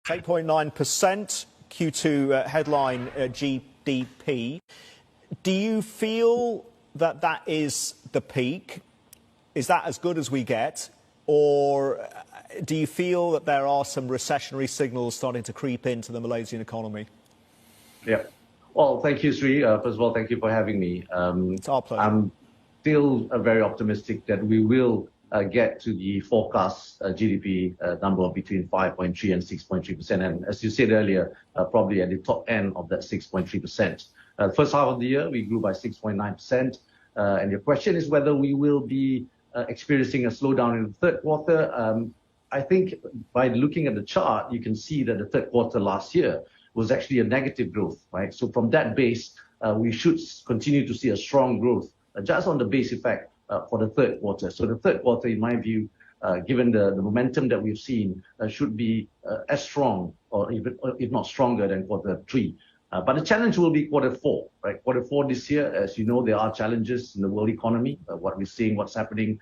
8.9% Q2 headline GDP. Do you feel that that is the peak? Is that as good as we get? Or do you feel that there are some recessionary signals starting to creep into the Malaysian economy? Yeah. Well, thank you, Sri. First of all, thank you for having me. It's our pleasure. I'm still very optimistic that we will get to the forecast GDP number of between 5.3 and 6.3%. And as you said earlier, probably at the top end of that 6.3%. First half of the year, we grew by 6.9%. And your question is whether we will be experiencing a slowdown in the third quarter. I think by looking at the chart, you can see that the third quarter last year was actually a negative growth, right? So from that base, we should continue to see a strong growth just on the base effect for the third quarter. So the third quarter, in my view, given the momentum that we've seen, should be as strong or even if not stronger than quarter three. But the challenge will be quarter four, right? Quarter four this year, as you know, there are challenges in the world economy. What we're seeing, what's happening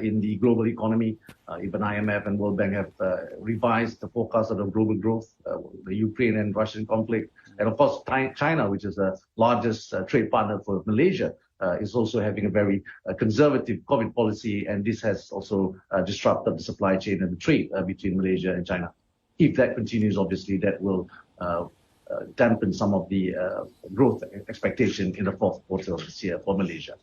in the global economy. Even IMF and World Bank have revised the forecast of the global growth, the Ukraine and Russian conflict. And of course, China, which is the largest trade partner for Malaysia, is also having a very conservative COVID policy. And this has also disrupted the supply chain and the trade between Malaysia and China. If that continues, obviously, that will dampen some of the growth expectation in the fourth quarter of this year for Malaysia.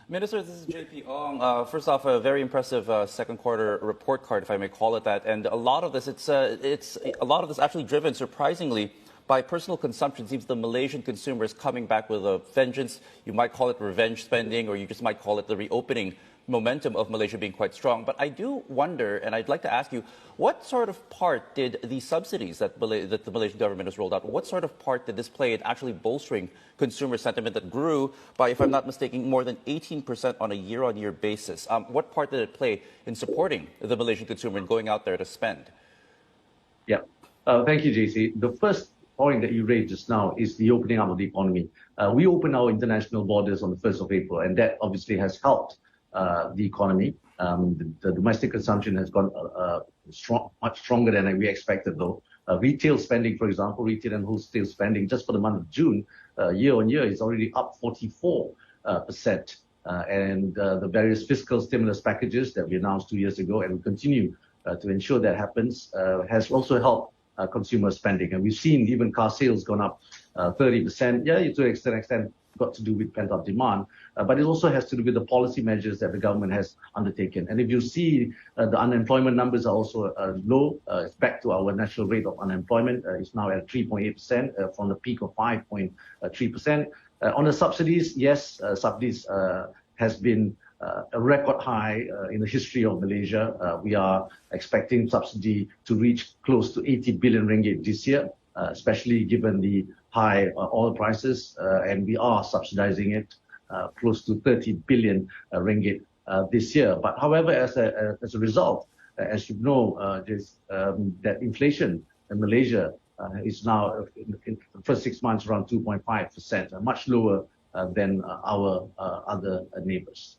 Minister, this is JP Ong. First off, a very impressive second quarter report card, if I may call it that. And a lot of this, it's a lot of this actually driven, surprisingly, by personal consumption. It seems the Malaysian consumer is coming back with a vengeance. You might call it revenge spending, or you just might call it the reopening momentum of Malaysia being quite strong. But I do wonder, and I'd like to ask you, what sort of part did the subsidies that the Malaysian government has rolled out, what sort of part did this play in actually bolstering consumer sentiment that grew by, if I'm not mistaken, more than 18% on a year-on-year basis? What part did it play in supporting the Malaysian consumer in going out there to spend? Yeah. Thank you, JC. The first point that you raised just now is the opening up of the economy. We opened our international borders on the 1st of April, and that obviously has helped the economy. The domestic consumption has gone much stronger than we expected, though. Retail spending, for example, retail and wholesale spending just for the month of June, year on year, is already up 44%. And the various fiscal stimulus packages that we announced 2 years ago, and we continue to ensure that happens, has also helped consumer spending. And we've seen even car sales gone up 30%. Yeah, to an extent, got to do with pent-up demand, but it also has to do with the policy measures that the government has undertaken. And if you see, the unemployment numbers are also low. It's back to our national rate of unemployment. It's now at 3.8% from the peak of 5.3%. On the subsidies, yes, subsidies has been a record high in the history of Malaysia. We are expecting subsidy to reach close to 80 billion ringgit this year, especially given the high oil prices, and we are subsidizing it close to 30 billion ringgit this year. But however, as a result, as you know, there's that inflation in Malaysia is now in the first 6 months around 2.5%, much lower than our other neighbors.